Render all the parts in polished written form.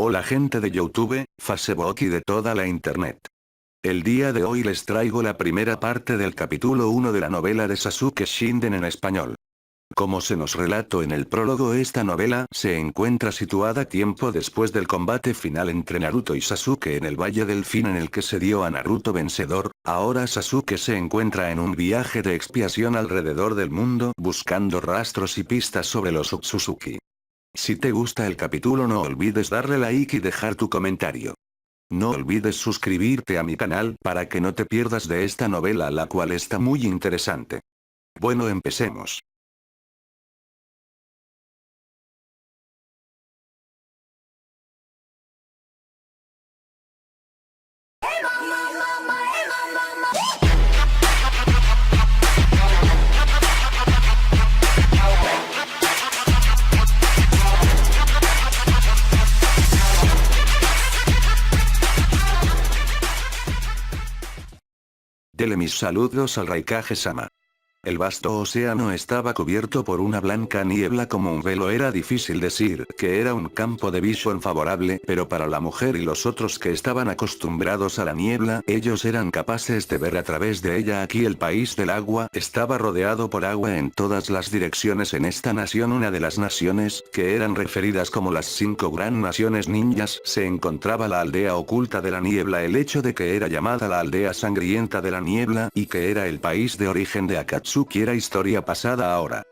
Hola gente de YouTube, Facebook y de toda la internet. El día de hoy les traigo la primera parte del capítulo 1 de la novela de Sasuke Shinden en español. Como se nos relató en el prólogo, esta novela se encuentra situada tiempo después del combate final entre Naruto y Sasuke en el Valle del Fin, en el que se dio a Naruto vencedor. Ahora Sasuke se encuentra en un viaje de expiación alrededor del mundo buscando rastros y pistas sobre los Otsutsuki. Si te gusta el capítulo, no olvides darle like y dejar tu comentario. No olvides suscribirte a mi canal para que no te pierdas de esta novela, la cual está muy interesante. Bueno, empecemos. Dele mis saludos al Raikage-sama. El vasto océano estaba cubierto por una blanca niebla como un velo. Era difícil decir que era un campo de visión favorable, pero para la mujer y los otros que estaban acostumbrados a la niebla, ellos eran capaces de ver a través de ella. Aquí el país del agua estaba rodeado por agua en todas las direcciones. En esta nación, una de las naciones, que eran referidas como las 5 gran naciones ninjas, se encontraba la aldea oculta de la niebla. El hecho de que era llamada la aldea sangrienta de la niebla, y que era el país de origen de Akatsuki, era historia pasada ahora.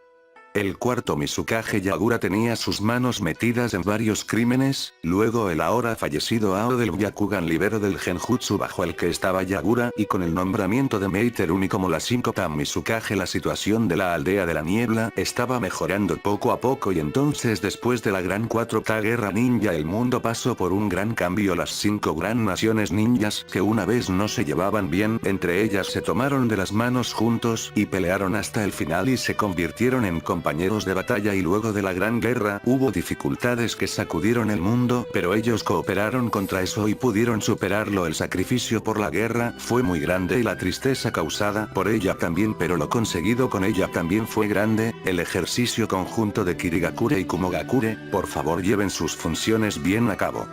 El cuarto Mizukage Yagura tenía sus manos metidas en varios crímenes. Luego el ahora fallecido Ao del Byakugan liberó del genjutsu bajo el que estaba Yagura, y con el nombramiento de Meiterumi como la 5 Tam Mizukage, la situación de la aldea de la niebla estaba mejorando poco a poco. Y entonces, después de la gran 4K guerra ninja, el mundo pasó por un gran cambio. Las 5 gran naciones ninjas, que una vez no se llevaban bien entre ellas, se tomaron de las manos juntos y pelearon hasta el final y se convirtieron en compañeros de batalla. Y luego de la gran guerra hubo dificultades que sacudieron el mundo, pero ellos cooperaron contra eso y pudieron superarlo. El sacrificio por la guerra fue muy grande y la tristeza causada por ella también, pero lo conseguido con ella también fue grande. El ejercicio conjunto de Kirigakure y Kumogakure, por favor lleven sus funciones bien a cabo.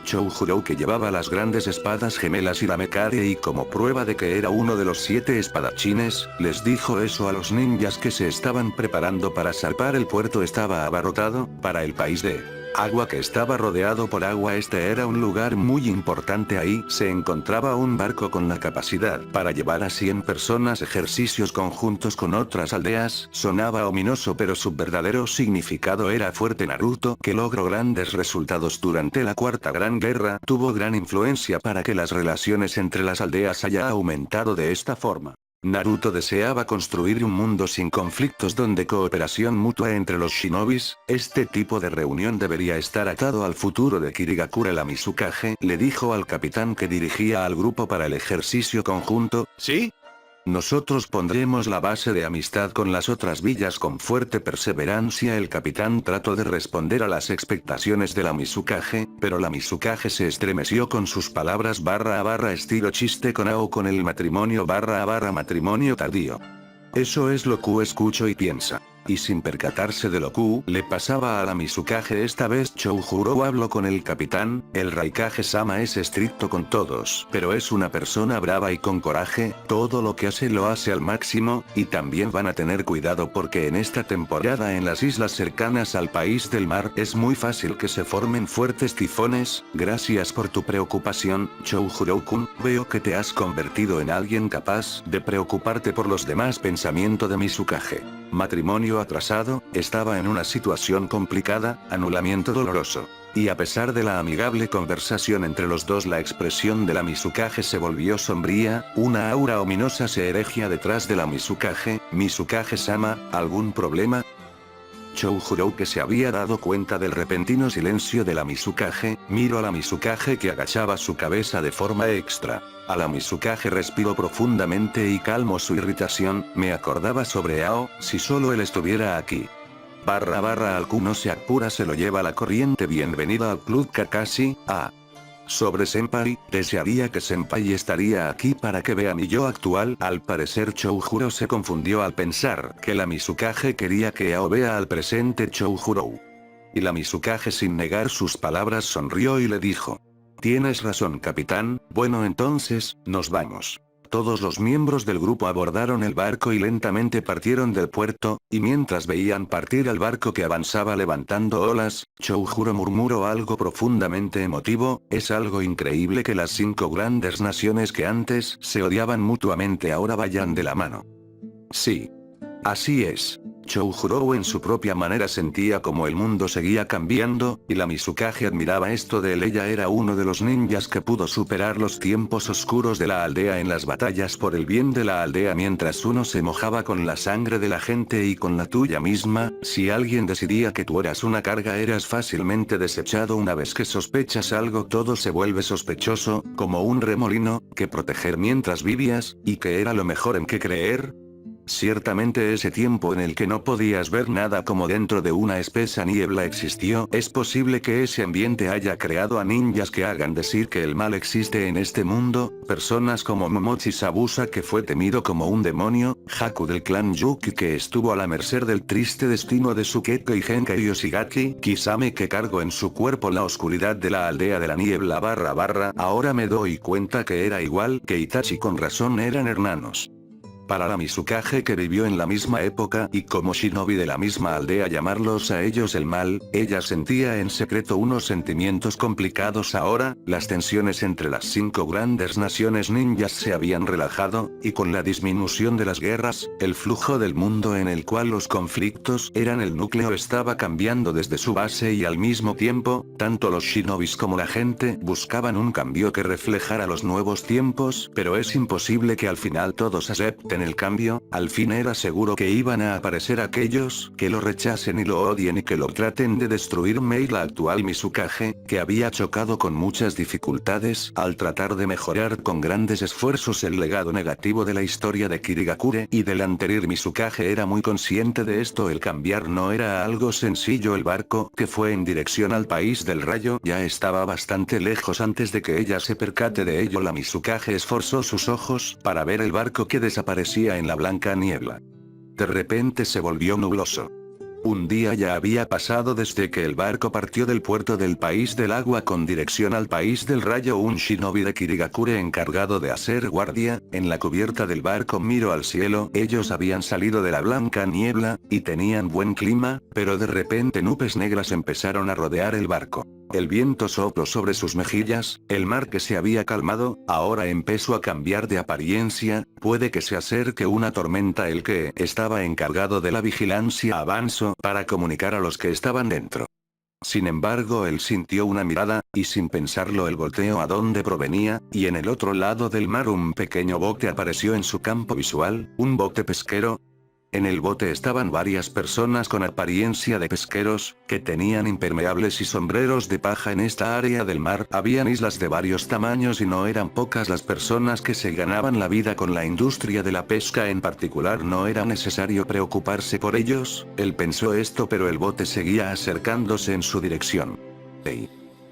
Choujuro, que llevaba las grandes espadas gemelas, y la Mekare, y como prueba de que era uno de los 7 espadachines, les dijo eso a los ninjas que se estaban preparando para zarpar. El puerto estaba abarrotado, para el país de agua que estaba rodeado por agua. Este era un lugar muy importante. Ahí se encontraba un barco con la capacidad para llevar a 100 personas. Ejercicios conjuntos con otras aldeas. Sonaba ominoso, pero su verdadero significado era fuerte. Naruto, que logró grandes resultados durante la cuarta gran guerra, tuvo gran influencia para que las relaciones entre las aldeas haya aumentado de esta forma. Naruto deseaba construir un mundo sin conflictos, donde cooperación mutua entre los shinobis. Este tipo de reunión debería estar atado al futuro de Kirigakure. La Mizukage le dijo al capitán que dirigía al grupo para el ejercicio conjunto: ¿sí? Nosotros pondremos la base de amistad con las otras villas con fuerte perseverancia. El capitán trató de responder a las expectaciones de la Mizukage, pero la Mizukage se estremeció con sus palabras estilo chiste con Ao con el matrimonio matrimonio tardío. Eso es lo que escucho y piensa. Y sin percatarse de lo que le pasaba a la Mizukage, esta vez Choujuro habló con el capitán. El Raikage-sama es estricto con todos, pero es una persona brava y con coraje. Todo lo que hace lo hace al máximo, y también van a tener cuidado porque en esta temporada en las islas cercanas al país del mar es muy fácil que se formen fuertes tifones. Gracias por tu preocupación, Choujuro-kun. Veo que te has convertido en alguien capaz de preocuparte por los demás. Pensamiento de Mizukage. Matrimonio atrasado, estaba en una situación complicada, anulamiento doloroso. Y a pesar de la amigable conversación entre los dos, la expresión de la Mizukage se volvió sombría. Una aura ominosa se erigía detrás de la Mizukage. Mizukage-sama, ¿algún problema? Choujuro, que se había dado cuenta del repentino silencio de la Mizukage, miró a la Mizukage, que agachaba su cabeza de forma extra. A la Mizukage respiró profundamente y calmó su irritación. Me acordaba sobre Ao, si solo él estuviera aquí. Al no se apura, se lo lleva la corriente. Bienvenida al Club Kakashi. Sobre Senpai, desearía que Senpai estaría aquí para que vea mi yo actual. Al parecer Choujuro se confundió al pensar que la Mizukage quería que Ao vea al presente Choujuro. Y la Mizukage sin negar sus palabras sonrió y le dijo. Tienes razón, capitán, bueno entonces, nos vamos. Todos los miembros del grupo abordaron el barco y lentamente partieron del puerto, y mientras veían partir al barco que avanzaba levantando olas, Choujuro murmuró algo profundamente emotivo, es algo increíble que las 5 grandes naciones que antes se odiaban mutuamente ahora vayan de la mano. Sí. Así es. Choujuro en su propia manera sentía como el mundo seguía cambiando, y la Mizukage admiraba esto de él. Ella era uno de los ninjas que pudo superar los tiempos oscuros de la aldea en las batallas por el bien de la aldea mientras uno se mojaba con la sangre de la gente y con la tuya misma. Si alguien decidía que tú eras una carga eras fácilmente desechado. Una vez que sospechas algo todo se vuelve sospechoso, como un remolino, que proteger mientras vivías, y que era lo mejor en que creer. Ciertamente ese tiempo en el que no podías ver nada como dentro de una espesa niebla existió. Es posible que ese ambiente haya creado a ninjas que hagan decir que el mal existe en este mundo, personas como Momochi Sabusa que fue temido como un demonio, Haku del clan Yuki que estuvo a la merced del triste destino de Sukeko y Genka Yoshigaki, Kisame que cargó en su cuerpo la oscuridad de la aldea de la niebla //. Ahora me doy cuenta que era igual que Itachi, con razón eran hermanos. Para la Mizukage que vivió en la misma época y como shinobi de la misma aldea llamarlos a ellos el mal, ella sentía en secreto unos sentimientos complicados ahora. Las tensiones entre las 5 grandes naciones ninjas se habían relajado, y con la disminución de las guerras, el flujo del mundo en el cual los conflictos eran el núcleo estaba cambiando desde su base y al mismo tiempo, tanto los shinobis como la gente buscaban un cambio que reflejara los nuevos tiempos, pero es imposible que al final todos acepten el cambio. Al fin era seguro que iban a aparecer aquellos que lo rechacen y lo odien y que lo traten de destruir. Mei, la actual Mizukage, que había chocado con muchas dificultades al tratar de mejorar con grandes esfuerzos el legado negativo de la historia de Kirigakure y del anterior Mizukage, era muy consciente de esto. El cambiar no era algo sencillo. El barco que fue en dirección al país del rayo ya estaba bastante lejos. Antes de que ella se percate de ello, la Mizukage esforzó sus ojos para ver el barco que desaparecía en la blanca niebla. De repente se volvió nubloso. Un día ya había pasado desde que el barco partió del puerto del país del agua con dirección al país del rayo. Un shinobi de Kirigakure encargado de hacer guardia en la cubierta del barco miró al cielo. Ellos habían salido de la blanca niebla y tenían buen clima, pero de repente nubes negras empezaron a rodear el barco. El viento sopló sobre sus mejillas, el mar que se había calmado, ahora empezó a cambiar de apariencia. Puede que se acerque una tormenta. El que estaba encargado de la vigilancia avanzó para comunicar a los que estaban dentro. Sin embargo él sintió una mirada, y sin pensarlo él volteó a donde provenía, y en el otro lado del mar un pequeño bote apareció en su campo visual, un bote pesquero. En el bote estaban varias personas con apariencia de pesqueros, que tenían impermeables y sombreros de paja. En esta área del mar habían islas de varios tamaños y no eran pocas las personas que se ganaban la vida con la industria de la pesca. En particular no era necesario preocuparse por ellos. Él pensó esto, pero el bote seguía acercándose en su dirección. «Hey.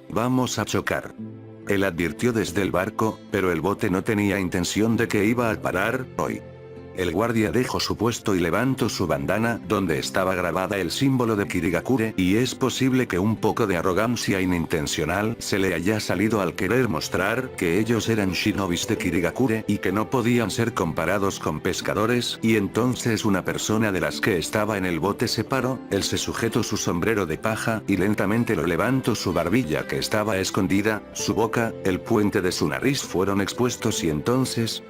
Vamos a chocar». Él advirtió desde el barco, pero el bote no tenía intención de que iba a parar hoy. El guardia dejó su puesto y levantó su bandana donde estaba grabada el símbolo de Kirigakure, y es posible que un poco de arrogancia inintencional se le haya salido al querer mostrar que ellos eran shinobis de Kirigakure y que no podían ser comparados con pescadores. Y entonces una persona de las que estaba en el bote se paró, él se sujetó su sombrero de paja y lentamente lo levantó. Su barbilla que estaba escondida, su boca, el puente de su nariz fueron expuestos y entonces...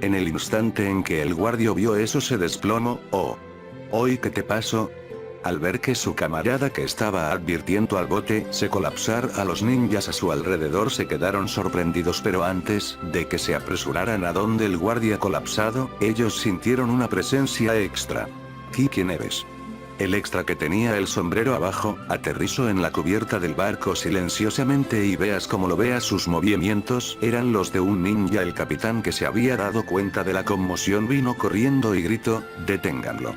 En el instante en que el guardia vio eso se desplomó. «Oh. ¿Hoy qué te pasó?» Al ver que su camarada que estaba advirtiendo al bote se colapsar, a los ninjas a su alrededor se quedaron sorprendidos, pero antes de que se apresuraran a donde el guardia colapsado, ellos sintieron una presencia extra. ¿Quién eres? El extra, que tenía el sombrero abajo, aterrizó en la cubierta del barco silenciosamente, y veas como lo veas sus movimientos eran los de un ninja. El capitán, que se había dado cuenta de la conmoción, vino corriendo y gritó: «Deténganlo».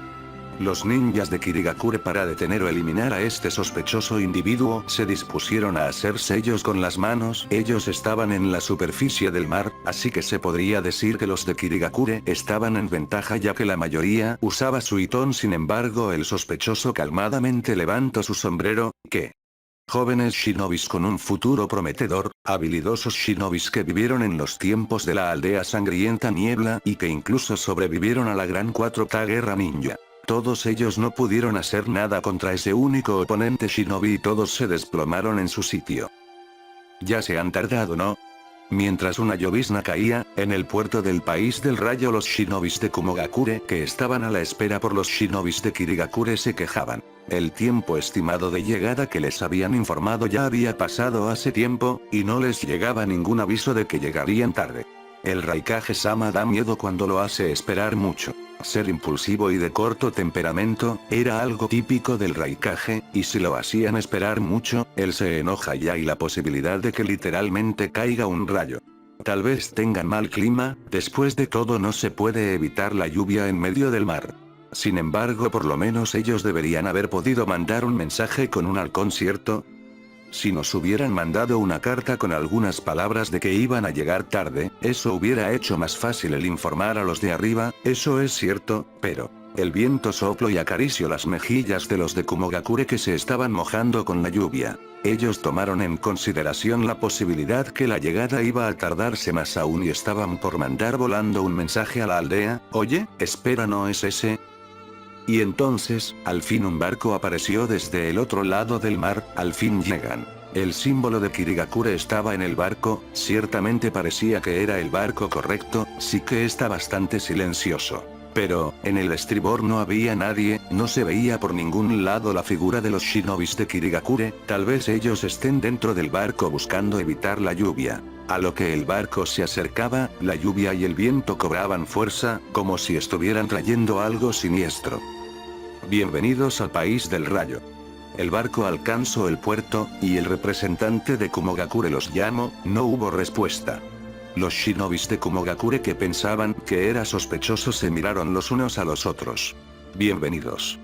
Los ninjas de Kirigakure, para detener o eliminar a este sospechoso individuo, se dispusieron a hacer sellos con las manos. Ellos estaban en la superficie del mar, así que se podría decir que los de Kirigakure estaban en ventaja ya que la mayoría usaba Suiton. Sin embargo, el sospechoso calmadamente levantó su sombrero. ¿Qué? Jóvenes shinobis con un futuro prometedor, habilidosos shinobis que vivieron en los tiempos de la aldea sangrienta niebla y que incluso sobrevivieron a la gran 4K guerra ninja. Todos ellos no pudieron hacer nada contra ese único oponente shinobi y todos se desplomaron en su sitio. Ya se han tardado, ¿no? Mientras una llovizna caía, en el puerto del país del rayo, los shinobis de Kumogakure, que estaban a la espera por los shinobis de Kirigakure, se quejaban. El tiempo estimado de llegada que les habían informado ya había pasado hace tiempo, y no les llegaba ningún aviso de que llegarían tarde. El Raikage-sama da miedo cuando lo hace esperar mucho. Ser impulsivo y de corto temperamento, era algo típico del Raikage, y si lo hacían esperar mucho, él se enoja y hay la posibilidad de que literalmente caiga un rayo. Tal vez tengan mal clima, después de todo no se puede evitar la lluvia en medio del mar. Sin embargo, por lo menos ellos deberían haber podido mandar un mensaje con un halcón, ¿cierto? Si nos hubieran mandado una carta con algunas palabras de que iban a llegar tarde, eso hubiera hecho más fácil el informar a los de arriba. Eso es cierto, pero el viento sopló y acarició las mejillas de los de Kumogakure que se estaban mojando con la lluvia. Ellos tomaron en consideración la posibilidad que la llegada iba a tardarse más aún y estaban por mandar volando un mensaje a la aldea. Oye, espera, ¿no es ese? Y entonces, al fin un barco apareció desde el otro lado del mar. Al fin llegan. El símbolo de Kirigakure estaba en el barco, ciertamente parecía que era el barco correcto, sí que está bastante silencioso. Pero, en el estribor no había nadie, no se veía por ningún lado la figura de los shinobis de Kirigakure. Tal vez ellos estén dentro del barco buscando evitar la lluvia. A lo que el barco se acercaba, la lluvia y el viento cobraban fuerza, como si estuvieran trayendo algo siniestro. Bienvenidos al país del rayo. El barco alcanzó el puerto, y el representante de Kumogakure los llamó. No hubo respuesta. Los shinobis de Kumogakure, que pensaban que era sospechoso, se miraron los unos a los otros. Bienvenidos.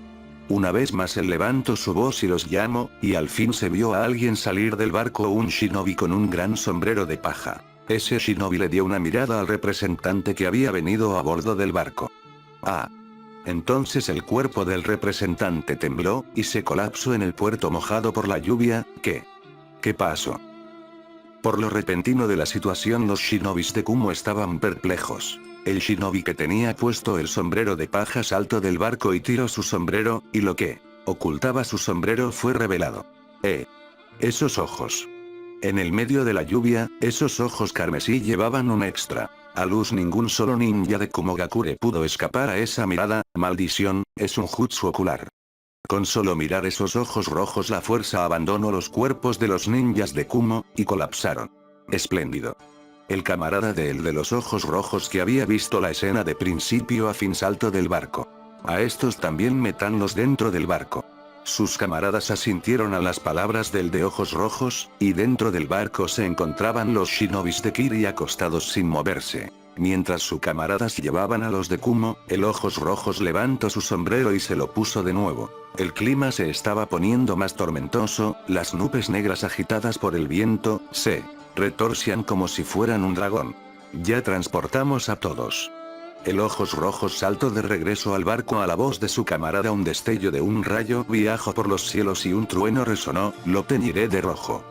Una vez más él levantó su voz y los llamó, y al fin se vio a alguien salir del barco, un shinobi con un gran sombrero de paja. Ese shinobi le dio una mirada al representante que había venido a bordo del barco. Ah. Entonces el cuerpo del representante tembló, y se colapsó en el puerto mojado por la lluvia. ¿Qué pasó? Por lo repentino de la situación, los shinobis de Kumo estaban perplejos. El shinobi que tenía puesto el sombrero de paja saltó del barco y tiró su sombrero, y lo que ocultaba su sombrero fue revelado. Esos ojos. En el medio de la lluvia, esos ojos carmesí llevaban un extra. A luz ningún solo ninja de Kumogakure pudo escapar a esa mirada. Maldición, es un jutsu ocular. Con solo mirar esos ojos rojos, la fuerza abandonó los cuerpos de los ninjas de Kumo, y colapsaron. Espléndido. El camarada de los ojos rojos, que había visto la escena de principio a fin, saltó del barco. A estos también metanlos dentro del barco. Sus camaradas asintieron a las palabras del de ojos rojos, y dentro del barco se encontraban los shinobis de Kiri acostados sin moverse. Mientras sus camaradas llevaban a los de Kumo, el ojos rojos levantó su sombrero y se lo puso de nuevo. El clima se estaba poniendo más tormentoso, las nubes negras agitadas por el viento, se retorcían como si fueran un dragón. Ya transportamos a todos. El ojos rojos saltó de regreso al barco. A la voz de su camarada un destello de un rayo viajó por los cielos y un trueno resonó. Lo teñiré de rojo.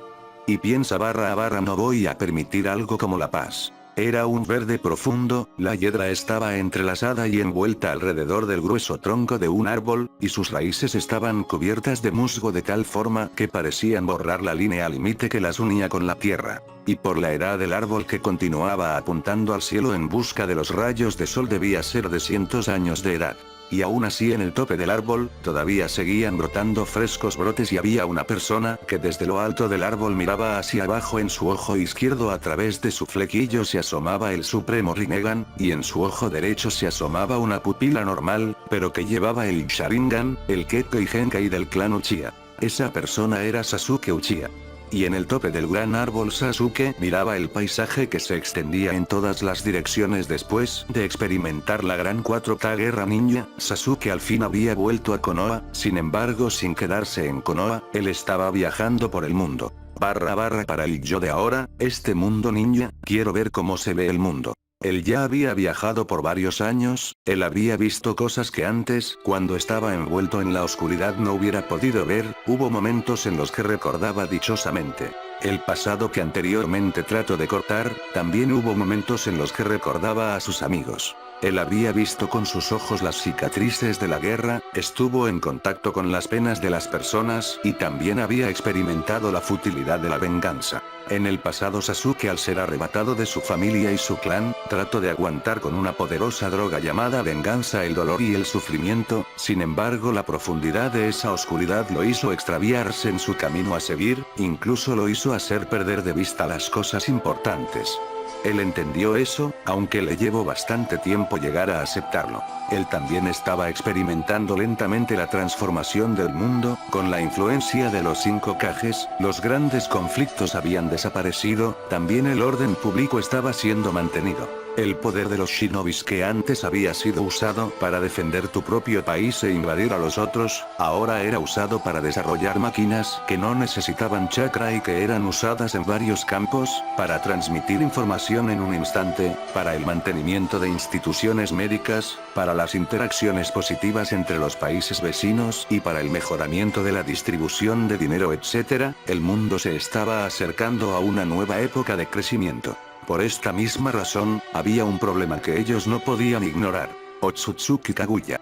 Y piensa // no voy a permitir algo como la paz. Era un verde profundo, la hiedra estaba entrelazada y envuelta alrededor del grueso tronco de un árbol, y sus raíces estaban cubiertas de musgo de tal forma que parecían borrar la línea límite que las unía con la tierra. Y por la edad del árbol, que continuaba apuntando al cielo en busca de los rayos de sol, debía ser de cientos años de edad. Y aún así, en el tope del árbol, todavía seguían brotando frescos brotes y había una persona que desde lo alto del árbol miraba hacia abajo. En su ojo izquierdo, a través de su flequillo, se asomaba el supremo Rinnegan, y en su ojo derecho se asomaba una pupila normal, pero que llevaba el Sharingan, el Kekkei Genkai del clan Uchiha. Esa persona era Sasuke Uchiha. y en el tope del gran árbol Sasuke miraba el paisaje que se extendía en todas las direcciones después de experimentar la gran 4K guerra ninja. Sasuke al fin había vuelto a Konoha, sin embargo sin quedarse en Konoha, él estaba viajando por el mundo. Para el yo de ahora, este mundo ninja, quiero ver cómo se ve el mundo. Él ya había viajado por varios años, él había visto cosas que antes, cuando estaba envuelto en la oscuridad no hubiera podido ver, hubo momentos en los que recordaba dichosamente el pasado que anteriormente trató de cortar, también hubo momentos en los que recordaba a sus amigos. Él había visto con sus ojos las cicatrices de la guerra, estuvo en contacto con las penas de las personas y también había experimentado la futilidad de la venganza. En el pasado Sasuke, al ser arrebatado de su familia y su clan, trató de aguantar con una poderosa droga llamada venganza el dolor y el sufrimiento, sin embargo la profundidad de esa oscuridad lo hizo extraviarse en su camino a seguir, incluso lo hizo hacer perder de vista las cosas importantes. Él entendió eso, aunque le llevó bastante tiempo llegar a aceptarlo. Él también estaba experimentando lentamente la transformación del mundo, con la influencia de los 5 Kages, los grandes conflictos habían desaparecido, también el orden público estaba siendo mantenido. El poder de los shinobis que antes había sido usado para defender tu propio país e invadir a los otros, ahora era usado para desarrollar máquinas que no necesitaban chakra y que eran usadas en varios campos, para transmitir información en un instante, para el mantenimiento de instituciones médicas, para las interacciones positivas entre los países vecinos y para el mejoramiento de la distribución de dinero, etc. El mundo se estaba acercando a una nueva época de crecimiento. Por esta misma razón, había un problema que ellos no podían ignorar. Otsutsuki Kaguya.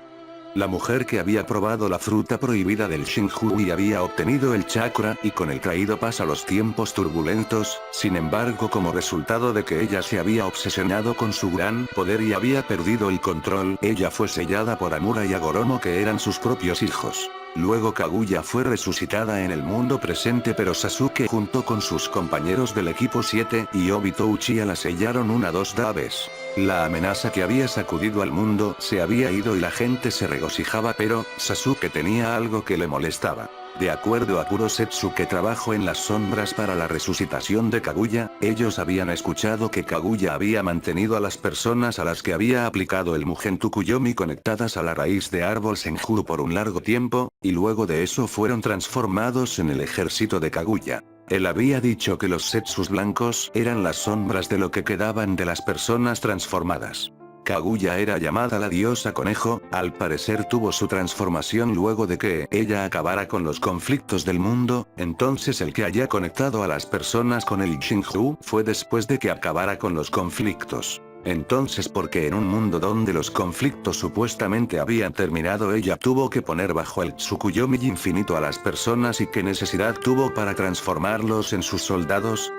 La mujer que había probado la fruta prohibida del Shinjubi había obtenido el chakra y con el traído paz a los tiempos turbulentos, sin embargo como resultado de que ella se había obsesionado con su gran poder y había perdido el control, ella fue sellada por Amura y Agoromo, que eran sus propios hijos. Luego Kaguya fue resucitada en el mundo presente, pero Sasuke junto con sus compañeros del equipo 7 y Obito Uchiha la sellaron una 2 vez. La amenaza que había sacudido al mundo se había ido y la gente se regocijaba, pero Sasuke tenía algo que le molestaba. De acuerdo a Kurosetsu, que trabajó en las sombras para la resucitación de Kaguya, ellos habían escuchado que Kaguya había mantenido a las personas a las que había aplicado el Mugen Tsukuyomi conectadas a la raíz de árbol Senjutsu por un largo tiempo, y luego de eso fueron transformados en el ejército de Kaguya. Él había dicho que los Setsus blancos eran las sombras de lo que quedaban de las personas transformadas. Kaguya era llamada la diosa conejo, al parecer tuvo su transformación luego de que ella acabara con los conflictos del mundo, entonces el que haya conectado a las personas con el Shinju fue después de que acabara con los conflictos. Entonces, porque en un mundo donde los conflictos supuestamente habían terminado, ella tuvo que poner bajo el Tsukuyomi infinito a las personas, y qué necesidad tuvo para transformarlos en sus soldados.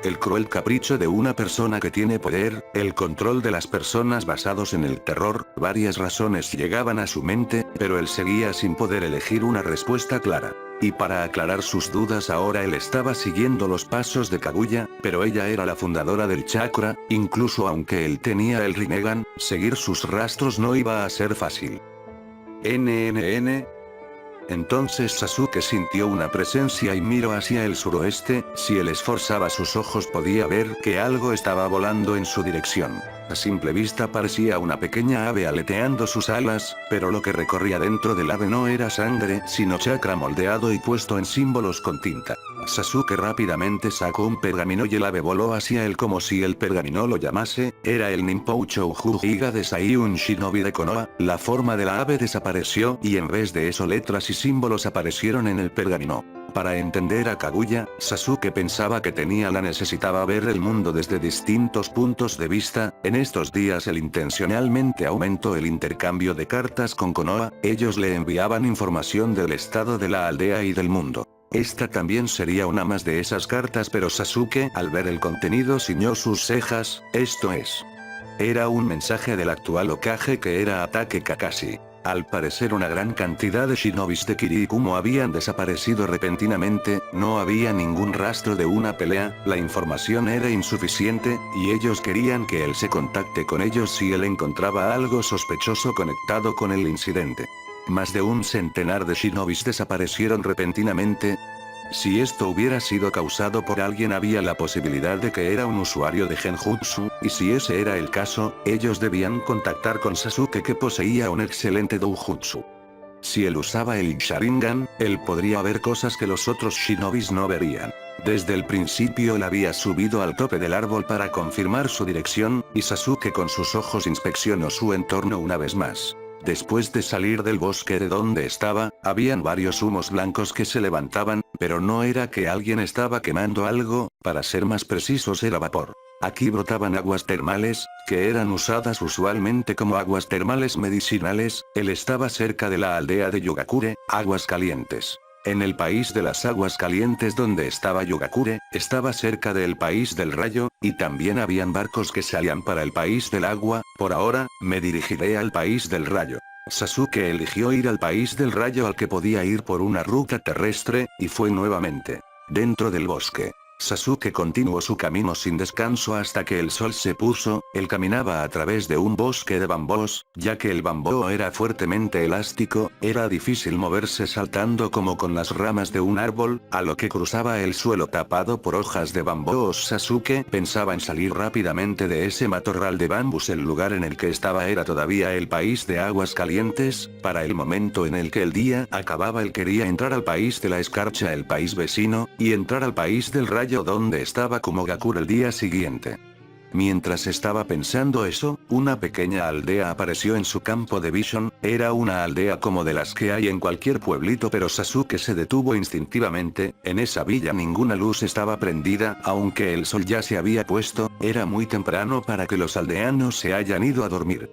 El cruel capricho de una persona que tiene poder, el control de las personas basados en el terror, varias razones llegaban a su mente, pero él seguía sin poder elegir una respuesta clara. Y para aclarar sus dudas ahora él estaba siguiendo los pasos de Kaguya, pero ella era la fundadora del chakra, incluso aunque él tenía el Rinnegan, seguir sus rastros no iba a ser fácil. Entonces Sasuke sintió una presencia y miró hacia el suroeste. Si él esforzaba sus ojos podía ver que algo estaba volando en su dirección. A simple vista parecía una pequeña ave aleteando sus alas, pero lo que recorría dentro del ave no era sangre, sino chakra moldeado y puesto en símbolos con tinta. Sasuke rápidamente sacó un pergamino y el ave voló hacia él como si el pergamino lo llamase. Era el Ninpou Chouju Higa de Sai, un shinobi de Konoha. La forma de la ave desapareció y en vez de eso letras y símbolos aparecieron en el pergamino. Para entender a Kaguya, Sasuke pensaba que necesitaba ver el mundo desde distintos puntos de vista. En estos días él intencionalmente aumentó el intercambio de cartas con Konoha, ellos le enviaban información del estado de la aldea y del mundo. Esta también sería una más de esas cartas, pero Sasuke al ver el contenido ciñó sus cejas. Esto es. Era un mensaje del actual Hokage, que era Ataque Kakashi. Al parecer una gran cantidad de shinobis de Kirikumo habían desaparecido repentinamente, no había ningún rastro de una pelea, la información era insuficiente, y ellos querían que él se contacte con ellos si él encontraba algo sospechoso conectado con el incidente. Más de un centenar de shinobis desaparecieron repentinamente. Si esto hubiera sido causado por alguien había la posibilidad de que era un usuario de Genjutsu, y si ese era el caso, ellos debían contactar con Sasuke que poseía un excelente doujutsu. Si él usaba el Sharingan, él podría ver cosas que los otros shinobis no verían. Desde el principio él había subido al tope del árbol para confirmar su dirección, y Sasuke con sus ojos inspeccionó su entorno una vez más. Después de salir del bosque de donde estaba, habían varios humos blancos que se levantaban, pero no era que alguien estaba quemando algo, para ser más precisos era vapor. Aquí brotaban aguas termales, que eran usadas usualmente como aguas termales medicinales. Él estaba cerca de la aldea de Yogakure, Aguas Calientes. En el país de las aguas calientes donde estaba Yogakure, estaba cerca del país del rayo, y también habían barcos que salían para el país del agua. Por ahora, me dirigiré al país del rayo. Sasuke eligió ir al país del rayo al que podía ir por una ruta terrestre, y fue nuevamente dentro del bosque. Sasuke continuó su camino sin descanso hasta que el sol se puso. Él caminaba a través de un bosque de bambús, ya que el bambú era fuertemente elástico, era difícil moverse saltando como con las ramas de un árbol, a lo que cruzaba el suelo tapado por hojas de bambú. Sasuke pensaba en salir rápidamente de ese matorral de bambús. El lugar en el que estaba era todavía el país de aguas calientes. Para el momento en el que el día acababa él quería entrar al país de la escarcha, el país vecino, y entrar al país del rayo donde estaba Kumogakure el día siguiente. Mientras estaba pensando eso, una pequeña aldea apareció en su campo de visión. Era una aldea como de las que hay en cualquier pueblito, pero Sasuke se detuvo instintivamente. En esa villa ninguna luz estaba prendida, aunque el sol ya se había puesto. Era muy temprano para que los aldeanos se hayan ido a dormir.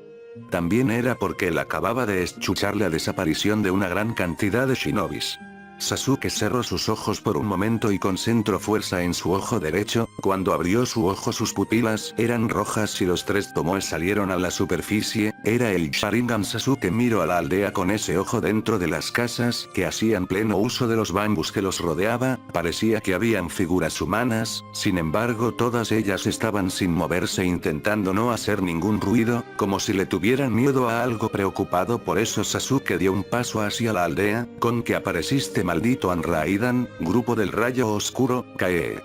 También era porque él acababa de escuchar la desaparición de una gran cantidad de shinobis. Sasuke cerró sus ojos por un momento y concentró fuerza en su ojo derecho. Cuando abrió su ojo sus pupilas eran rojas y los tres tomoes salieron a la superficie. Era el Sharingan. Sasuke miró a la aldea con ese ojo dentro de las casas que hacían pleno uso de los bambús que los rodeaba. Parecía que habían figuras humanas, sin embargo todas ellas estaban sin moverse intentando no hacer ningún ruido, como si le tuvieran miedo a algo. Preocupado por eso Sasuke dio un paso hacia la aldea. ¿Con que apareciste, maldito Anraidan, grupo del rayo oscuro? Cae.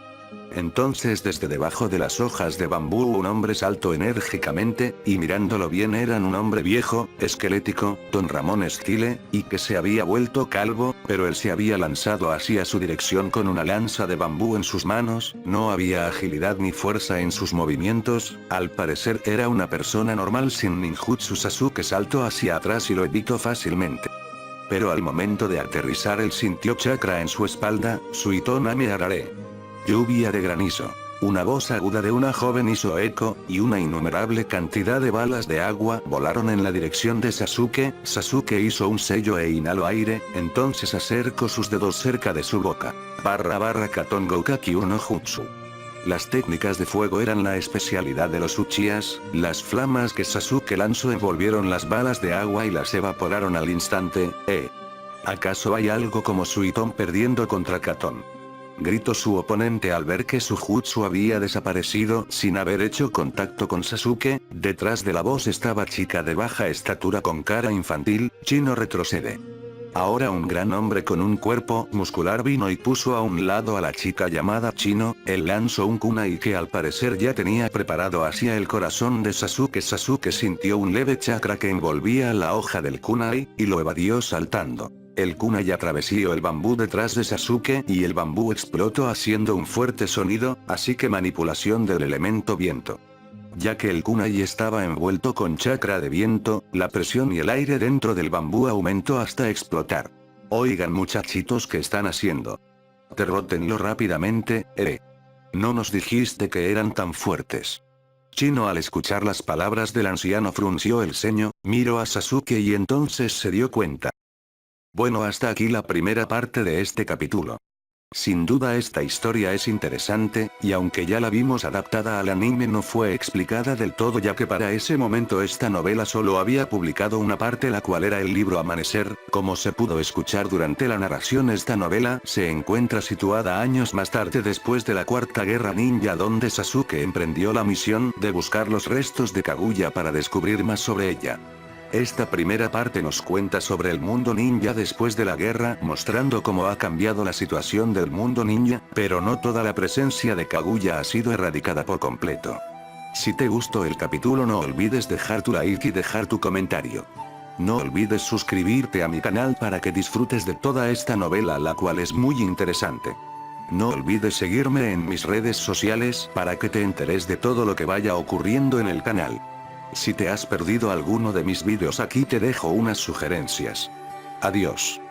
Entonces desde debajo de las hojas de bambú un hombre saltó enérgicamente, y mirándolo bien eran un hombre viejo, esquelético, Don Ramón Esquile, y que se había vuelto calvo, pero él se había lanzado hacia su dirección con una lanza de bambú en sus manos. No había agilidad ni fuerza en sus movimientos. Al parecer era una persona normal sin ninjutsu. Sasuke saltó hacia atrás y lo evitó fácilmente. Pero al momento de aterrizar él sintió chakra en su espalda. Suito Name Arare. Lluvia de granizo. Una voz aguda de una joven hizo eco, y una innumerable cantidad de balas de agua volaron en la dirección de Sasuke. Sasuke hizo un sello e inhaló aire, entonces acercó sus dedos cerca de su boca. Katon Gokaki no Jutsu. Las técnicas de fuego eran la especialidad de los Uchihas. Las flamas que Sasuke lanzó envolvieron las balas de agua y las evaporaron al instante. ¿Acaso hay algo como Suiton perdiendo contra Katon? Gritó su oponente al ver que su jutsu había desaparecido sin haber hecho contacto con Sasuke. Detrás de la voz estaba chica de baja estatura con cara infantil. Chino retrocede. Ahora un gran hombre con un cuerpo muscular vino y puso a un lado a la chica llamada Chino. Él lanzó un kunai que al parecer ya tenía preparado hacia el corazón de Sasuke. Sasuke sintió un leve chakra que envolvía la hoja del kunai, y lo evadió saltando. El kunai atravesó el bambú detrás de Sasuke y el bambú explotó haciendo un fuerte sonido, así que manipulación del elemento viento. Ya que el kunai estaba envuelto con chakra de viento, la presión y el aire dentro del bambú aumentó hasta explotar. Oigan muchachitos, ¿qué están haciendo? Derrótenlo rápidamente, No nos dijiste que eran tan fuertes. Chino al escuchar las palabras del anciano frunció el ceño, miró a Sasuke y entonces se dio cuenta. Bueno, hasta aquí la primera parte de este capítulo. Sin duda esta historia es interesante, y aunque ya la vimos adaptada al anime no fue explicada del todo, ya que para ese momento esta novela solo había publicado una parte, la cual era el libro Amanecer. Como se pudo escuchar durante la narración, esta novela se encuentra situada años más tarde, después de la Cuarta Guerra Ninja, donde Sasuke emprendió la misión de buscar los restos de Kaguya para descubrir más sobre ella. Esta primera parte nos cuenta sobre el mundo ninja después de la guerra, mostrando cómo ha cambiado la situación del mundo ninja, pero no toda la presencia de Kaguya ha sido erradicada por completo. Si te gustó el capítulo no olvides dejar tu like y dejar tu comentario. No olvides suscribirte a mi canal para que disfrutes de toda esta novela, la cual es muy interesante. No olvides seguirme en mis redes sociales para que te enteres de todo lo que vaya ocurriendo en el canal. Si te has perdido alguno de mis vídeos, aquí te dejo unas sugerencias. Adiós.